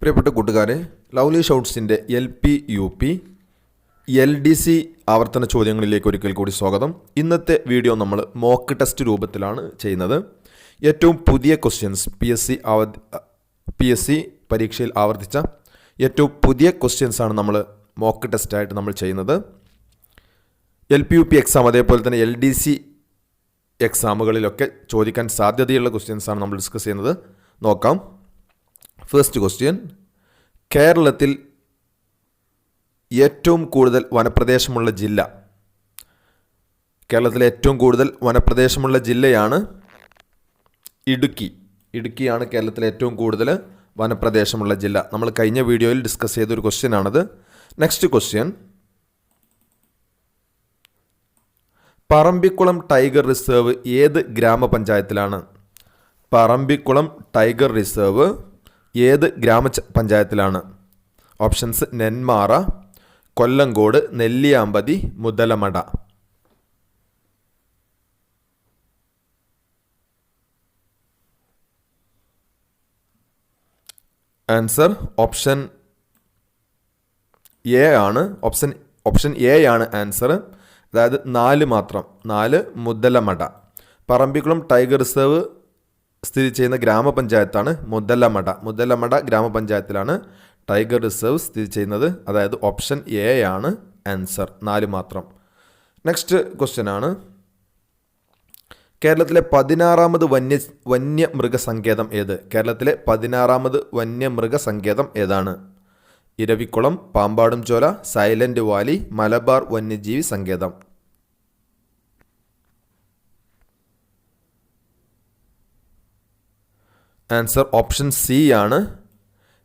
പ്രിയപ്പെട്ട കൂട്ടുകാരെ, lovely ഷൗട്ട്സിൻ്റെ LP UP LDC ആവർത്തന ചോദ്യങ്ങളിലേക്ക് ഒരിക്കൽ കൂടി സ്വാഗതം. ഇന്നത്തെ വീഡിയോ നമ്മൾ മോക്ക് ടെസ്റ്റ് രൂപത്തിലാണ് ചെയ്യുന്നത്. ഏറ്റവും പുതിയ ക്വസ്റ്റ്യൻസ് PSC പരീക്ഷയിൽ ആവർത്തിച്ച ഏറ്റവും പുതിയ ക്വസ്റ്റ്യൻസാണ് നമ്മൾ മോക്ക് ടെസ്റ്റായിട്ട് നമ്മൾ ചെയ്യുന്നത്. LP UP എക്സാം അതേപോലെ തന്നെ LDC എക്സാമുകളിലൊക്കെ ചോദിക്കാൻ സാധ്യതയുള്ള ക്വസ്റ്റ്യൻസാണ് നമ്മൾ ഡിസ്കസ് ചെയ്യുന്നത്. നോക്കാം. ഫസ്റ്റ് ക്വസ്റ്റ്യൻ, കേരളത്തിൽ ഏറ്റവും കൂടുതൽ വനപ്രദേശമുള്ള ജില്ല. കേരളത്തിലെ ഏറ്റവും കൂടുതൽ വനപ്രദേശമുള്ള ജില്ലയാണ് ഇടുക്കി. ഇടുക്കിയാണ് കേരളത്തിലെ ഏറ്റവും കൂടുതൽ വനപ്രദേശമുള്ള ജില്ല. നമ്മൾ കഴിഞ്ഞ വീഡിയോയിൽ ഡിസ്കസ് ചെയ്തൊരു ക്വസ്റ്റ്യനാണത്. Next question, Parambikulam tiger reserve ഏത് ഗ്രാമപഞ്ചായത്തിലാണ്? പറമ്പിക്കുളം ടൈഗർ റിസർവ് ഏത് ഗ്രാമപഞ്ചായത്തിലാണ്? Options: Nenmara, Kollengode, Nelliyampathy, Muthalamada. Answer option A ആണ്. ഓപ്ഷൻ എ ആണ് ആൻസർ. അതായത് 4 മാത്രം. 4 മുതലമട. പറമ്പിക്കുളം ടൈഗർ റിസർവ് സ്ഥിതി ചെയ്യുന്ന ഗ്രാമപഞ്ചായത്താണ് മുതലമട. മുതലമട ഗ്രാമപഞ്ചായത്തിലാണ് ടൈഗർ റിസർവ് സ്ഥിതി ചെയ്യുന്നത്. അതായത് ഓപ്ഷൻ എ ആണ് ആൻസർ. 4 മാത്രം. നെക്സ്റ്റ് ക്വസ്റ്റ്യൻ ആണ്, കേരളത്തിലെ 16ാമത് വന്യമൃഗസങ്കേതം ഏത്? കേരളത്തിലെ 16ാമത് വന്യമൃഗസങ്കേതം ഏതാണ്? ഇരവിക്കുളം, പാമ്പാടും ചോല, സൈലന്റ് വാലി, മലബാർ വന്യജീവി സങ്കേതം. ആൻസർ ഓപ്ഷൻ സി ആണ്,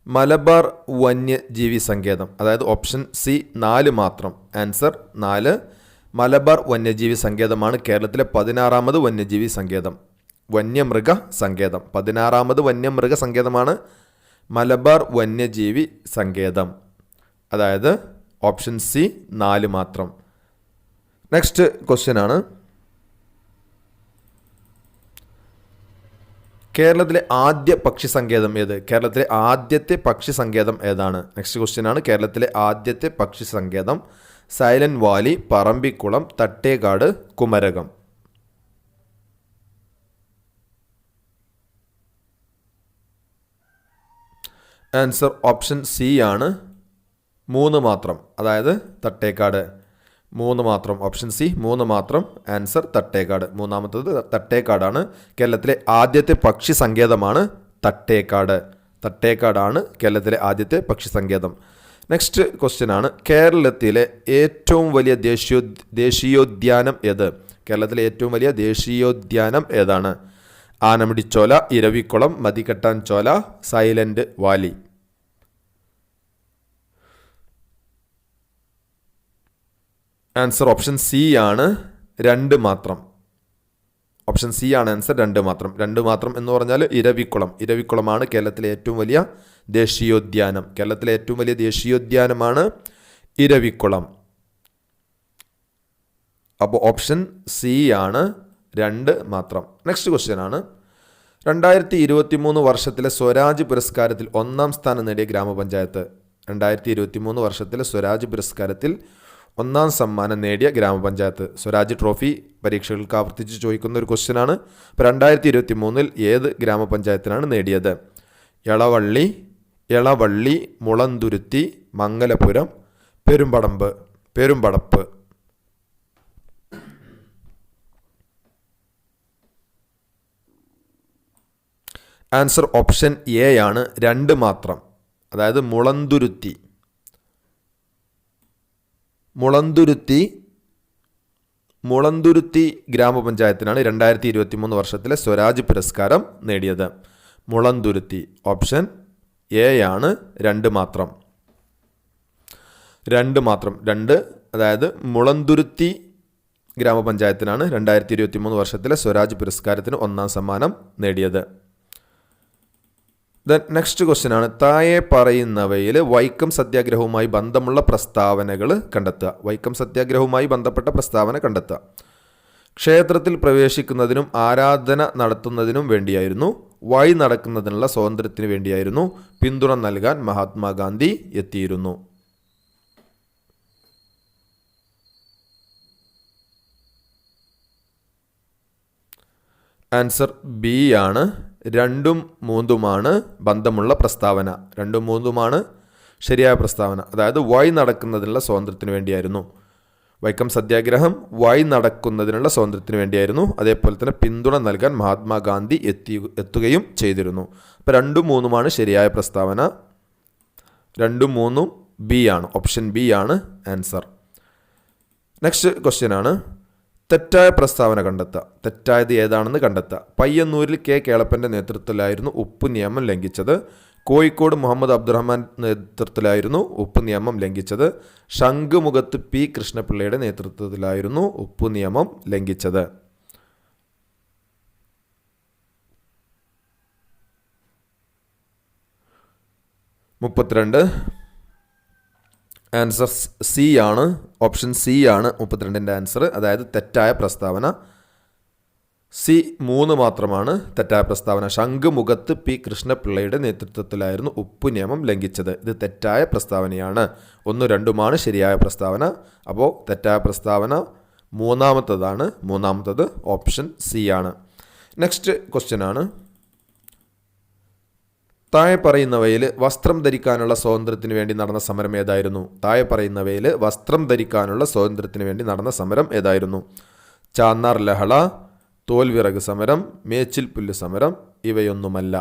മലബാർ വന്യജീവി സങ്കേതം. അതായത് ഓപ്ഷൻ സി 4 മാത്രം. ആൻസർ 4, മലബാർ വന്യജീവി സങ്കേതമാണ് കേരളത്തിലെ 16ാമത് വന്യജീവി സങ്കേതം. വന്യമൃഗ സങ്കേതം 16ാമത് വന്യമൃഗ സങ്കേതമാണ് മലബാർ വന്യജീവി സങ്കേതം. അതായത് ഓപ്ഷൻ സി 4 മാത്രം. നെക്സ്റ്റ് ക്വസ്റ്റ്യൻ ആണ്, കേരളത്തിലെ ആദ്യ പക്ഷി സങ്കേതം ഏത്? കേരളത്തിലെ ആദ്യത്തെ പക്ഷി സങ്കേതം ഏതാണ്? നെക്സ്റ്റ് ക്വസ്റ്റ്യൻ ആണ്, കേരളത്തിലെ ആദ്യത്തെ പക്ഷി സങ്കേതം Silent Valley, Parambikulam, Thattekkad, Kumarakom. Answer option C ആണ്, 3 മാത്രം. അതായത് തട്ടേക്കാട് 3 മാത്രം. ഓപ്ഷൻ സി 3 മാത്രം. ആൻസർ തട്ടേക്കാട്. മൂന്നാമത്തത് തട്ടേക്കാടാണ്. കേരളത്തിലെ ആദ്യത്തെ പക്ഷി സങ്കേതമാണ് തട്ടേക്കാട്. തട്ടേക്കാടാണ് കേരളത്തിലെ ആദ്യത്തെ പക്ഷി സങ്കേതം. നെക്സ്റ്റ് ക്വസ്റ്റ്യൻ ആണ്, കേരളത്തിലെ ഏറ്റവും വലിയ ദേശീയോദ്യാനം ഏത്? കേരളത്തിലെ ഏറ്റവും വലിയ ദേശീയോദ്യാനം ഏതാണ്? Anamudichola, Eravikulam, Mathikettan Shola, Silent Valley. Answer option C ആണ്, 2 മാത്രം. ഓപ്ഷൻ സി ആണ് ആൻസർ, 2 മാത്രം. 2 മാത്രം എന്ന് പറഞ്ഞാൽ ഇരവിക്കുളം. ഇരവിക്കുളമാണ് കേരളത്തിലെ ഏറ്റവും വലിയ ദേശീയോദ്യാനം. കേരളത്തിലെ ഏറ്റവും വലിയ ദേശീയോദ്യാനമാണ് ഇരവിക്കുളം. അപ്പോൾ ഓപ്ഷൻ സി ആണ്, 2 മാത്രം. നെക്സ്റ്റ് ക്വസ്റ്റ്യൻ ആണ്, 2023 വർഷത്തിലെ സ്വരാജ് പുരസ്കാരത്തിൽ 1ാം സ്ഥാനം നേടിയ ഗ്രാമപഞ്ചായത്ത്. 2023 വർഷത്തിലെ സ്വരാജ് പുരസ്കാരത്തിൽ 1ാം സമ്മാനം നേടിയ ഗ്രാമപഞ്ചായത്ത്. സ്വരാജ് ട്രോഫി പരീക്ഷകൾക്ക് ആവർത്തിച്ച് ചോദിക്കുന്ന ഒരു ക്വസ്റ്റ്യൻ ആണ്. അപ്പോൾ 2023 ഏത് ഗ്രാമപഞ്ചായത്തിനാണ് നേടിയത്? Elavally, Mulanthuruthy, Mangalapuram, Perumpadappu. Answer option A ആണ്, 2 മാത്രം. അതായത് മുളന്തുരുത്തി ഗ്രാമപഞ്ചായത്തിനാണ് 2023 വർഷത്തിലെ സ്വരാജ് പുരസ്കാരം നേടിയത്. മുളന്തുരുത്തി. ഓപ്ഷൻ എ ആണ്, 2 മാത്രം. 2 മാത്രം. 2. അതായത് മുളന്തുരുത്തി ഗ്രാമപഞ്ചായത്തിനാണ് 2023 വർഷത്തിലെ സ്വരാജ് പുരസ്കാരത്തിന് 1ാം സമ്മാനം നേടിയത്. നെക്സ്റ്റ് ക്വസ്റ്റ്യൻ ആണ്, താഴെ പറയുന്നവയിൽ വൈക്കം സത്യാഗ്രഹവുമായി ബന്ധമുള്ള പ്രസ്താവനകൾ കണ്ടെത്തുക. വൈക്കം സത്യാഗ്രഹവുമായി ബന്ധപ്പെട്ട പ്രസ്താവന കണ്ടെത്തുക. ക്ഷേത്രത്തിൽ പ്രവേശിക്കുന്നതിനും ആരാധന നടത്തുന്നതിനും വേണ്ടിയായിരുന്നു വഴി നടക്കുന്നതിനുള്ള സ്വാതന്ത്ര്യത്തിന് വേണ്ടിയായിരുന്നു. പിന്തുണ നൽകാൻ മഹാത്മാഗാന്ധി എത്തിയിരുന്നു. ആൻസർ ബി ആണ്. രണ്ടും മൂന്നുമാണ് ബന്ധമുള്ള പ്രസ്താവന. രണ്ടും മൂന്നുമാണ് ശരിയായ പ്രസ്താവന. അതായത് വഴി നടക്കുന്നതിനുള്ള സ്വാതന്ത്ര്യത്തിന് വേണ്ടിയായിരുന്നു. വൈക്കം സത്യാഗ്രഹം വഴി നടക്കുന്നതിനുള്ള സ്വാതന്ത്ര്യത്തിന് വേണ്ടിയായിരുന്നു. അതേപോലെ തന്നെ പിന്തുണ നൽകാൻ മഹാത്മാഗാന്ധി എത്തുകയും ചെയ്തിരുന്നു. അപ്പോൾ രണ്ടും മൂന്നുമാണ് ശരിയായ പ്രസ്താവന. രണ്ടും മൂന്നും ബി ആണ്. ഓപ്ഷൻ ബി ആണ് ആൻസർ. നെക്സ്റ്റ് ക്വസ്റ്റ്യൻ ആണ്, തെറ്റായ പ്രസ്താവന കണ്ടെത്തുക. തെറ്റായത് ഏതാണെന്ന് കണ്ടെത്തുക. പയ്യന്നൂരിൽ കെ കേളപ്പൻ്റെ നേതൃത്വത്തിലായിരുന്നു ഉപ്പ് നിയമം ലംഘിച്ചത്. കോഴിക്കോട് മുഹമ്മദ് അബ്ദുറഹ്മാൻ നേതൃത്വത്തിലായിരുന്നു ഉപ്പ് നിയമം ലംഘിച്ചത്. ശംഖുമുഖത്ത് പി കൃഷ്ണപിള്ളയുടെ നേതൃത്വത്തിലായിരുന്നു ഉപ്പ് നിയമം ലംഘിച്ചത്. മുപ്പത്തിരണ്ട്. ആൻസർ സി ആണ്. ഓപ്ഷൻ സി ആണ് 32ൻ്റെ ആൻസർ. അതായത് തെറ്റായ പ്രസ്താവന സി 3 മാത്രമാണ് തെറ്റായ പ്രസ്താവന. ശംഖുമുഖത്ത് പി കൃഷ്ണപിള്ളയുടെ നേതൃത്വത്തിലായിരുന്നു ഉപ്പ് നിയമം ലംഘിച്ചത്. ഇത് തെറ്റായ പ്രസ്താവനയാണ്. 1, 2മാണ് ശരിയായ പ്രസ്താവന. അപ്പോൾ തെറ്റായ പ്രസ്താവന മൂന്നാമത്തതാണ്. മൂന്നാമത്തത് ഓപ്ഷൻ സി ആണ്. നെക്സ്റ്റ് ക്വസ്റ്റ്യൻ ആണ്, താഴെ പറയുന്നവയിൽ വസ്ത്രം ധരിക്കാനുള്ള സ്വാതന്ത്ര്യത്തിന് വേണ്ടി നടന്ന സമരം ഏതായിരുന്നു? താഴെ പറയുന്നവയിൽ വസ്ത്രം ധരിക്കാനുള്ള സ്വാതന്ത്ര്യത്തിന് വേണ്ടി നടന്ന സമരം ഏതായിരുന്നു? ചാന്നാർ ലഹള, തോൽവിറക് സമരം, മേച്ചിൽ പുല്ല് സമരം, ഇവയൊന്നുമല്ല.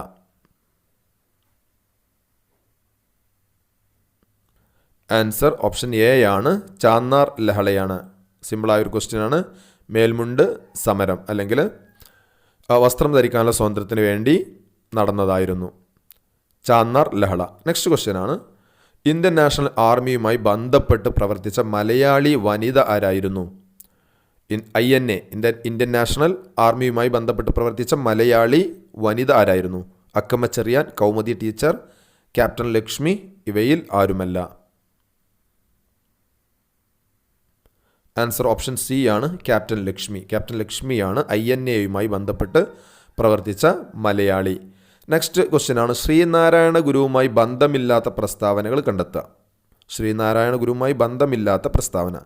ആൻസർ ഓപ്ഷൻ എ ആണ്. ചാന്നാർ ലഹളയാണ്. സിമ്പിളായൊരു ക്വസ്റ്റ്യൻ ആണ്. മേൽമുണ്ട് സമരം അല്ലെങ്കിൽ വസ്ത്രം ധരിക്കാനുള്ള സ്വാതന്ത്ര്യത്തിന് വേണ്ടി നടന്നതായിരുന്നു ചാന്നാർ ലഹള. നെക്സ്റ്റ് ക്വസ്റ്റ്യൻ ആണ്, ഇന്ത്യൻ നാഷണൽ ആർമിയുമായി ബന്ധപ്പെട്ട് പ്രവർത്തിച്ച മലയാളി വനിത ആരായിരുന്നു? INA ഇന്ത്യൻ നാഷണൽ ആർമിയുമായി ബന്ധപ്പെട്ട് പ്രവർത്തിച്ച മലയാളി വനിത ആരായിരുന്നു? അക്കമ്മ ചെറിയാൻ, കൗമുദി ടീച്ചർ, ക്യാപ്റ്റൻ ലക്ഷ്മി, ഇവയിൽ ആരുമല്ല. ആൻസർ ഓപ്ഷൻ സി ആണ്. ക്യാപ്റ്റൻ ലക്ഷ്മി. ക്യാപ്റ്റൻ ലക്ഷ്മിയാണ് INAയുമായി ബന്ധപ്പെട്ട് പ്രവർത്തിച്ച മലയാളി. നെക്സ്റ്റ് ക്വസ്റ്റ്യൻ ആണ്, ശ്രീനാരായണ ഗുരുവുമായി ബന്ധമില്ലാത്ത പ്രസ്താവനകൾ കണ്ടെത്തുക. ശ്രീനാരായണ ഗുരുവുമായി ബന്ധമില്ലാത്ത പ്രസ്താവന.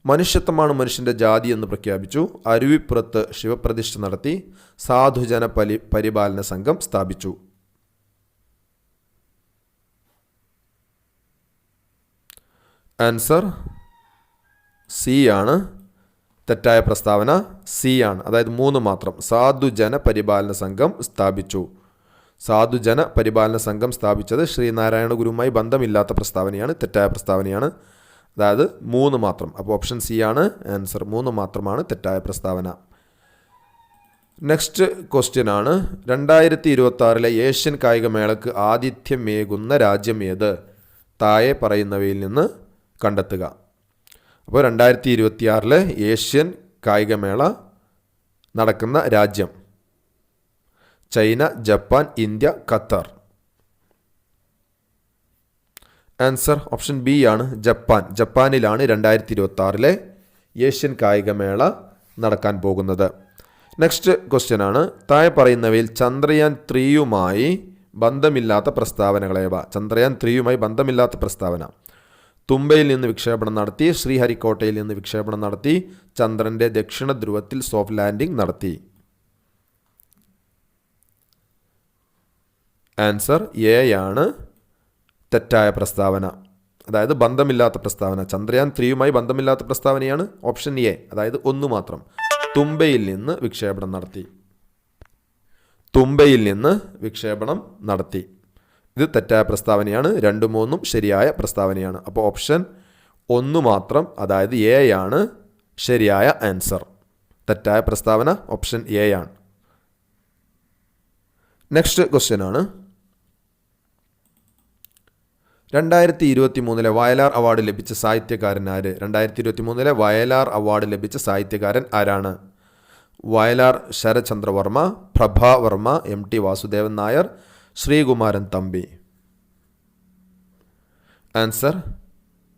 മനുഷ്യത്വമാണ് മനുഷ്യൻ്റെ ജാതി എന്ന് പ്രഖ്യാപിച്ചു. അരുവിപ്പുറത്ത് ശിവപ്രതിഷ്ഠ നടത്തി. സാധുജന പരിപാലന സംഘം സ്ഥാപിച്ചു. ആൻസർ സി ആണ്. തെറ്റായ പ്രസ്താവന സി ആണ്. അതായത് 3 മാത്രം. സാധുജന പരിപാലന സംഘം സ്ഥാപിച്ചു. സാധുജന പരിപാലന സംഘം സ്ഥാപിച്ചത് ശ്രീനാരായണ ഗുരുവുമായി ബന്ധമില്ലാത്ത പ്രസ്താവനയാണ്. തെറ്റായ പ്രസ്താവനയാണ്. അതായത് 3 മാത്രം. അപ്പോൾ ഓപ്ഷൻ സി ആണ് ആൻസർ. 3 മാത്രമാണ് തെറ്റായ പ്രസ്താവന. നെക്സ്റ്റ് ക്വസ്റ്റ്യൻ ആണ്, 2026 ഏഷ്യൻ കായികമേളയ്ക്ക് ആതിഥ്യമേകുന്ന രാജ്യം ഏത്? താഴെ പറയുന്നവയിൽ നിന്ന് കണ്ടെത്തുക. അപ്പോൾ 2026 ഏഷ്യൻ കായികമേള നടക്കുന്ന രാജ്യം China, Japan, India, Qatar. Answer option B ആണ്. ജപ്പാൻ. ജപ്പാനിലാണ് 2026 ഏഷ്യൻ കായികമേള നടക്കാൻ പോകുന്നത്. നെക്സ്റ്റ് ക്വസ്റ്റ്യൻ ആണ്, താഴെ പറയുന്നവയിൽ ചന്ദ്രയാൻ 3യുമായി ബന്ധമില്ലാത്ത പ്രസ്താവനകളേവ? ചന്ദ്രയാൻ 3യുമായി ബന്ധമില്ലാത്ത പ്രസ്താവന. തുമ്പയിൽ നിന്ന് വിക്ഷേപണം നടത്തി. ശ്രീഹരിക്കോട്ടയിൽ നിന്ന് വിക്ഷേപണം നടത്തി. ചന്ദ്രൻ്റെ ദക്ഷിണ ധ്രുവത്തിൽ സോഫ്റ്റ് ലാൻഡിംഗ് നടത്തി. ആൻസർ എ ആണ്. തെറ്റായ പ്രസ്താവന. അതായത് ബന്ധമില്ലാത്ത പ്രസ്താവന. ചന്ദ്രയാൻ 3യുമായി ബന്ധമില്ലാത്ത പ്രസ്താവനയാണ് ഓപ്ഷൻ എ. അതായത് 1 മാത്രം. തുമ്പയിൽ നിന്ന് വിക്ഷേപണം നടത്തി. തുമ്പയിൽ നിന്ന് വിക്ഷേപണം നടത്തി. ഇത് തെറ്റായ പ്രസ്താവനയാണ്. 2, 3 ശരിയായ പ്രസ്താവനയാണ്. അപ്പോൾ ഓപ്ഷൻ 1 മാത്രം, അതായത് എ ആണ് ശരിയായ ആൻസർ. തെറ്റായ പ്രസ്താവന ഓപ്ഷൻ എ ആണ്. നെക്സ്റ്റ് ക്വസ്റ്റ്യൻ ആണ്, 2023 വയലാർ അവാർഡ് ലഭിച്ച സാഹിത്യകാരൻ ആര്? 2023 വയലാർ അവാർഡ് ലഭിച്ച സാഹിത്യകാരൻ ആരാണ്? Vayalar Sarachandravarma, Prabha Varma, MT Vasudevan Nair, Sreekumaran Thampi. Answer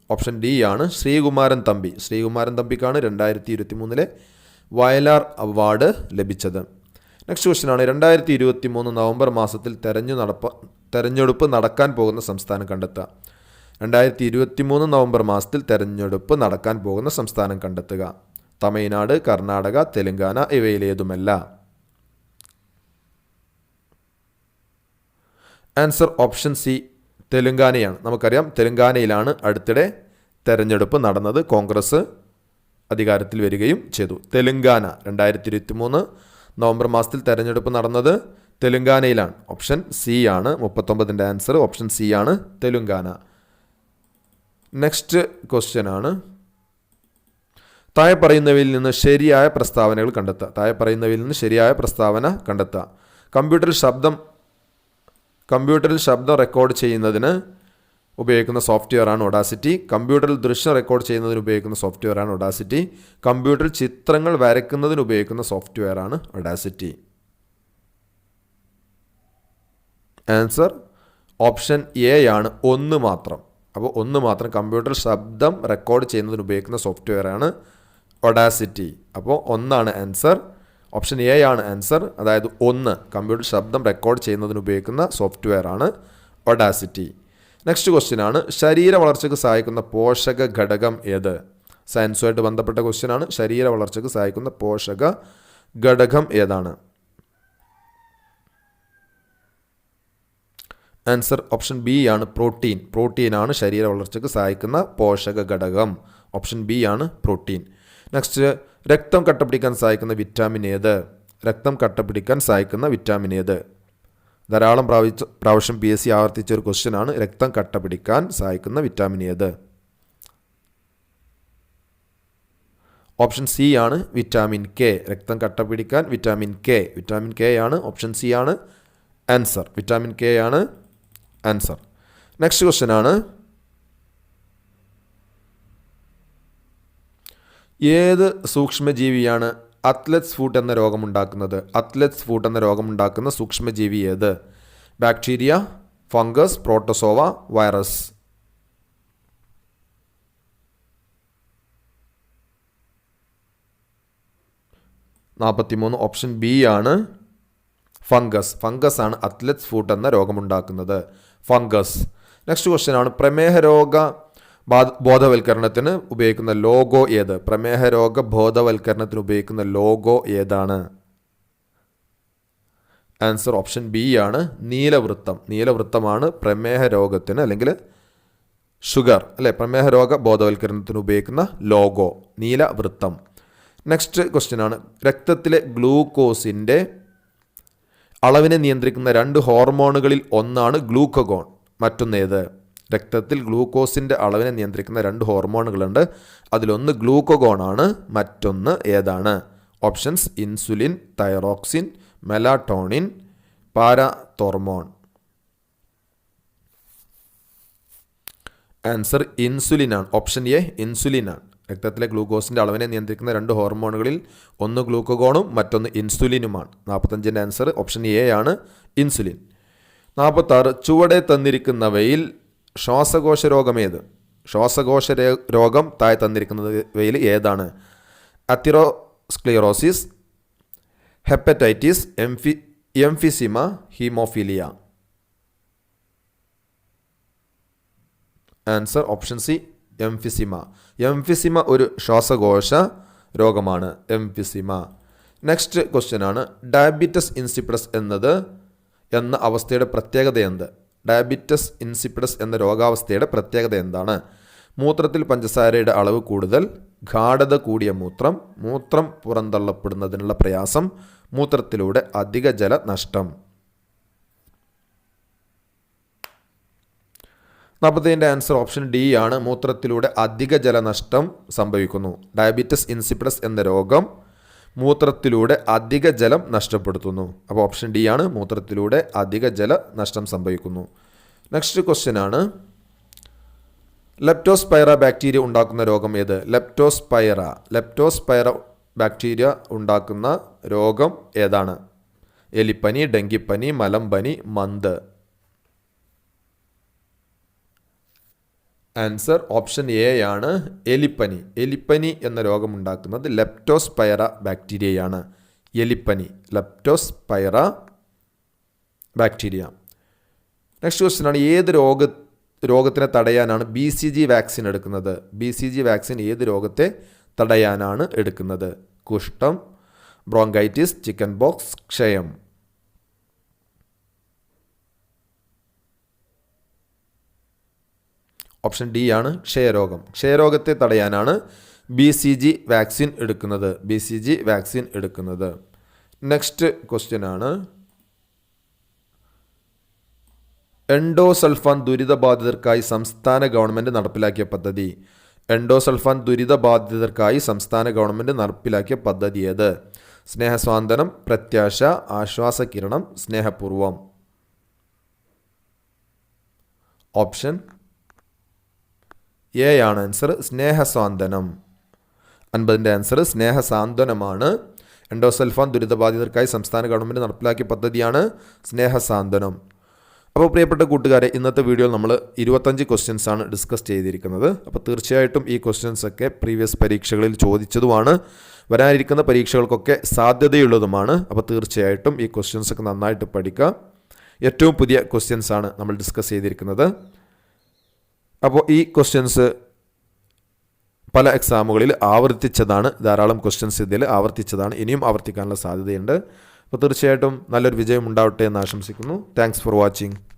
option D ആണ്. ശ്രീകുമാരൻ തമ്പി. ശ്രീകുമാരൻ തമ്പിക്കാണ് 2023 വയലാർ അവാർഡ് ലഭിച്ചത്. നെക്സ്റ്റ് ക്വസ്റ്റ്യൻ ആണ് 2023 നവംബർ മാസത്തിൽ തെരഞ്ഞെടുപ്പ് നടക്കാൻ പോകുന്ന സംസ്ഥാനം കണ്ടെത്തുക. 2023 നവംബർ മാസത്തിൽ തെരഞ്ഞെടുപ്പ് നടക്കാൻ പോകുന്ന സംസ്ഥാനം കണ്ടെത്തുക. തമിഴ്നാട്, കർണാടക, തെലങ്കാന ഇവയിലേതുമല്ല. ആൻസർ ഓപ്ഷൻ സി തെലങ്കാനയാണ്. നമുക്കറിയാം തെലങ്കാനയിലാണ് അടുത്തിടെ തെരഞ്ഞെടുപ്പ് നടന്നത്. കോൺഗ്രസ് അധികാരത്തിൽ വരികയും ചെയ്തു. തെലങ്കാന 2023 നവംബർ മാസത്തിൽ തെരഞ്ഞെടുപ്പ് നടന്നത് തെലങ്കാനയിലാണ്. ഓപ്ഷൻ സി ആണ്. 39ൻ്റെ ആൻസർ ഓപ്ഷൻ സി ആണ്, തെലങ്കാന. നെക്സ്റ്റ് ക്വസ്റ്റ്യൻ ആണ്, താഴെ പറയുന്നവയിൽ നിന്ന് ശരിയായ പ്രസ്താവനകൾ കണ്ടെത്തുക. താഴെ പറയുന്നവയിൽ നിന്ന് ശരിയായ പ്രസ്താവന കണ്ടെത്തുക. കമ്പ്യൂട്ടറിൽ ശബ്ദം റെക്കോർഡ് ചെയ്യുന്നതിന് ഉപയോഗിക്കുന്ന സോഫ്റ്റ്വെയർ ആണ് ഒഡാസിറ്റി. കമ്പ്യൂട്ടറിൽ ദൃശ്യം റെക്കോർഡ് ചെയ്യുന്നതിന് ഉപയോഗിക്കുന്ന സോഫ്റ്റ്വെയർ ആണ് ഒഡാസിറ്റി. കമ്പ്യൂട്ടറിൽ ചിത്രങ്ങൾ വരയ്ക്കുന്നതിന് ഉപയോഗിക്കുന്ന സോഫ്റ്റ്വെയർ ആണ് ഒഡാസിറ്റി. ആൻസർ ഓപ്ഷൻ എ ആണ്, ഒന്ന് മാത്രം. അപ്പോൾ ഒന്ന് മാത്രം കമ്പ്യൂട്ടറിൽ ശബ്ദം റെക്കോർഡ് ചെയ്യുന്നതിന് ഉപയോഗിക്കുന്ന സോഫ്റ്റ്വെയർ ആണ് ഒഡാസിറ്റി. അപ്പോൾ ഒന്നാണ് ആൻസർ. ഓപ്ഷൻ എ ആണ് ആൻസർ. അതായത് ഒന്ന് കമ്പ്യൂട്ടർ ശബ്ദം റെക്കോർഡ് ചെയ്യുന്നതിന് ഉപയോഗിക്കുന്ന സോഫ്റ്റ്വെയർ ആണ് ഒഡാസിറ്റി. നെക്സ്റ്റ് ക്വസ്റ്റ്യൻ ആണ്, ശരീര വളർച്ചയ്ക്ക് സഹായിക്കുന്ന പോഷക ഘടകം ഏത്? സയൻസുമായിട്ട് ബന്ധപ്പെട്ട ക്വസ്റ്റ്യൻ ആണ്. ശരീര വളർച്ചയ്ക്ക് സഹായിക്കുന്ന പോഷക ഘടകം ഏതാണ്? ആൻസർ ഓപ്ഷൻ ബി ആണ്, പ്രോട്ടീൻ. പ്രോട്ടീനാണ് ശരീര വളർച്ചയ്ക്ക് സഹായിക്കുന്ന പോഷക ഘടകം. ഓപ്ഷൻ ബി ആണ് പ്രോട്ടീൻ. നെക്സ്റ്റ്, രക്തം കട്ടപിടിക്കാൻ സഹായിക്കുന്ന വിറ്റാമിൻ ഏത്? രക്തം കട്ടപിടിക്കാൻ സഹായിക്കുന്ന വിറ്റാമിൻ ഏത്? ധാരാളം പ്രാവശ്യം PSC ആവർത്തിച്ച ഒരു ക്വസ്റ്റ്യൻ ആണ്. രക്തം കട്ടപിടിക്കാൻ സഹായിക്കുന്ന വിറ്റാമിൻ ഏത്? ഓപ്ഷൻ സി ആണ്, വിറ്റാമിൻ കെ. രക്തം കട്ടപിടിക്കാൻ വിറ്റാമിൻ കെ. വിറ്റാമിൻ കെ ആണ്. ഓപ്ഷൻ സി ആണ് ആൻസർ. വിറ്റാമിൻ കെ ആണ് ആൻസർ. നെക്സ്റ്റ് ക്വസ്റ്റ്യൻ ആണ്, ഏത് സൂക്ഷ്മജീവിയാണ് അത്ലറ്റ്സ് ഫുട്ട് എന്ന രോഗമുണ്ടാക്കുന്നത്? അത്ലറ്റ്സ് ഫുട്ട് എന്ന രോഗമുണ്ടാക്കുന്ന സൂക്ഷ്മജീവി ഏത്? Bacteria, fungus, protozoa, virus? Option B ആണ് ഫംഗസ്. ഫംഗസ് ആണ് അത്ലറ്റ്സ് ഫുട്ട് എന്ന രോഗമുണ്ടാക്കുന്നത്. ഫംഗസ്. നെക്സ്റ്റ് ക്വസ്റ്റ്യൻ ആണ്, പ്രമേഹ രോഗ ബോധവൽക്കരണത്തിന് ഉപയോഗിക്കുന്ന ലോഗോ ഏത്? പ്രമേഹ രോഗ ബോധവൽക്കരണത്തിന് ഉപയോഗിക്കുന്ന ലോഗോ ഏതാണ്? ആൻസർ ഓപ്ഷൻ ബി ആണ്, നീലവൃത്തം. നീലവൃത്തമാണ് പ്രമേഹ രോഗത്തിന് അല്ലെങ്കിൽ ഷുഗർ പ്രമേഹ രോഗ ബോധവൽക്കരണത്തിന് ഉപയോഗിക്കുന്ന ലോഗോ, നീലവൃത്തം. നെക്സ്റ്റ് ക്വസ്റ്റ്യൻ ആണ്, രക്തത്തിലെ ഗ്ലൂക്കോസിൻ്റെ അളവിനെ നിയന്ത്രിക്കുന്ന 2 ഹോർമോണുകളിൽ ഒന്നാണ് ഗ്ലൂക്കഗോൺ. മറ്റൊന്നേത്? രക്തത്തിൽ ഗ്ലൂക്കോസിൻ്റെ അളവിനെ നിയന്ത്രിക്കുന്ന 2 ഹോർമോണുകളുണ്ട്. അതിലൊന്ന് ഗ്ലൂക്കഗോൺ ആണ്. മറ്റൊന്ന് ഏതാണ്? Options insulin, thyroxine, melatonin, parathormone. Answer insulin ആണ്. ഓപ്ഷൻ എ ഇൻസുലിൻ ആണ്. രക്തത്തിലെ ഗ്ലൂക്കോസിൻ്റെ അളവിനെ നിയന്ത്രിക്കുന്ന 2 ഹോർമോണുകളിൽ ഒന്ന് ഗ്ലൂക്കഗോണും മറ്റൊന്ന് ഇൻസുലിനുമാണ്. 45ൻ്റെ ആൻസർ ഓപ്ഷൻ എ ആണ്, ഇൻസുലിൻ. 46, ചുവടെ തന്നിരിക്കുന്നവയിൽ ശ്വാസകോശ രോഗമേത്? ശ്വാസകോശ രോഗം താഴെ തന്നിരിക്കുന്നവയിൽ ഏതാണ്? Atherosclerosis, hepatitis, emphysema, haemophilia? Answer option C emphysema. Emphysema ഒരു ശ്വാസകോശ രോഗമാണ്. എംഫിസിമ. നെക്സ്റ്റ് ക്വസ്റ്റ്യൻ ആണ്, ഡയബറ്റിസ് ഇൻസിപ്പിഡസ് എന്ന അവസ്ഥയുടെ പ്രത്യേകത എന്ത്? ഡയബറ്റിസ് ഇൻസിപ്പിഡസ് എന്ന രോഗാവസ്ഥയുടെ പ്രത്യേകത എന്താണ്? മൂത്രത്തിൽ പഞ്ചസാരയുടെ അളവ് കൂടുതൽ, ഗാഢത കൂടിയ മൂത്രം പുറന്തള്ളപ്പെടുന്നതിനുള്ള പ്രയാസം, മൂത്രത്തിലൂടെ അധിക ജലനഷ്ടം? 40ൻ്റെ ആൻസർ ഓപ്ഷൻ ഡി ആണ്, മൂത്രത്തിലൂടെ അധിക ജലനഷ്ടം സംഭവിക്കുന്നു. ഡയബറ്റിസ് ഇൻസിപ്പിഡസ് എന്ന രോഗം മൂത്രത്തിലൂടെ അധിക ജലം നഷ്ടപ്പെടുത്തുന്നു. അപ്പോൾ ഓപ്ഷൻ ഡി ആണ്, മൂത്രത്തിലൂടെ അധിക ജലനഷ്ടം സംഭവിക്കുന്നു. നെക്സ്റ്റ് ക്വസ്റ്റ്യൻ ആണ്, ലെപ്റ്റോസ്പൈറ ബാക്ടീരിയ ഉണ്ടാക്കുന്ന രോഗം ഏത്? ലെപ്റ്റോസ്പൈറ ബാക്ടീരിയ ഉണ്ടാക്കുന്ന രോഗം ഏതാണ്? എലിപ്പനി, ഡെങ്കിപ്പനി, മലമ്പനി, മന്ത്? ആൻസർ ഓപ്ഷൻ എ ആണ്, എലിപ്പനി. എലിപ്പനി എന്ന രോഗമുണ്ടാക്കുന്നത് ലെപ്റ്റോസ്പൈറ ബാക്ടീരിയയാണ്. എലിപ്പനി, ലെപ്റ്റോസ്പൈറ ബാക്ടീരിയ. നെക്സ്റ്റ് ക്വസ്റ്റ്യൻ ആണ്, ഏത് രോഗത്തിനെ തടയാനാണ് BCG വാക്സിൻ എടുക്കുന്നത്? BCG വാക്സിൻ ഏത് രോഗത്തെ തടയാനാണ് എടുക്കുന്നത്? കുഷ്ഠം, ബ്രോങ്കൈറ്റിസ്, ചിക്കൻ ബോക്സ്, ക്ഷയം. ഓപ്ഷൻ ഡി ആണ് ക്ഷയരോഗം. ക്ഷയരോഗത്തെ തടയാനാണ് BCG വാക്സിൻ എടുക്കുന്നത്. BCG വാക്സിൻ എടുക്കുന്നത്. നെക്സ്റ്റ് ക്വസ്റ്റ്യൻ ആണ്, എൻഡോസൾഫാൻ ദുരിതബാധിതർക്കായി സംസ്ഥാന ഗവൺമെൻറ് നടപ്പിലാക്കിയ പദ്ധതി. എൻഡോസൾഫാൻ ദുരിതബാധിതർക്കായി സംസ്ഥാന ഗവൺമെൻറ് നടപ്പിലാക്കിയ പദ്ധതി ഏത്? സ്നേഹസ്വാന്തനം, പ്രത്യാശ, ആശ്വാസകിരണം, സ്നേഹപൂർവം. ഓപ്ഷൻ എ ആണ് ആൻസർ, സ്നേഹസ്വാന്തനം. 50ൻ്റെ ആൻസർ സ്നേഹസാന്ത്വനമാണ്. എൻഡോസൾഫാൻ ദുരിതബാധിതർക്കായി സംസ്ഥാന ഗവൺമെൻറ് നടപ്പിലാക്കിയ പദ്ധതിയാണ് സ്നേഹസാന്ത്വനം. അപ്പോൾ പ്രിയപ്പെട്ട കൂട്ടുകാരെ, ഇന്നത്തെ വീഡിയോയിൽ നമ്മൾ 25 ക്വസ്റ്റ്യൻസ് ആണ് ഡിസ്കസ് ചെയ്തിരിക്കുന്നത്. അപ്പോൾ തീർച്ചയായിട്ടും ഈ ക്വസ്റ്റ്യൻസൊക്കെ പ്രീവിയസ് പരീക്ഷകളിൽ ചോദിച്ചതുമാണ്, വരാനിരിക്കുന്ന പരീക്ഷകൾക്കൊക്കെ സാധ്യതയുള്ളതുമാണ്. അപ്പോൾ തീർച്ചയായിട്ടും ഈ ക്വസ്റ്റ്യൻസൊക്കെ നന്നായിട്ട് പഠിക്കുക. ഏറ്റവും പുതിയ ക്വസ്റ്റ്യൻസ് ആണ് നമ്മൾ ഡിസ്കസ് ചെയ്തിരിക്കുന്നത്. അപ്പോൾ ഈ ക്വസ്റ്റ്യൻസ് പല എക്സാമുകളിൽ ആവർത്തിച്ചതാണ്, ധാരാളം ക്വസ്റ്റ്യൻസ് ഇതിൽ ആവർത്തിച്ചതാണ്, ഇനിയും ആവർത്തിക്കാനുള്ള സാധ്യതയുണ്ട്. അപ്പോൾ തീർച്ചയായിട്ടും നല്ലൊരു വിജയം ഉണ്ടാവട്ടെ എന്ന് ആശംസിക്കുന്നു. Thanks for watching.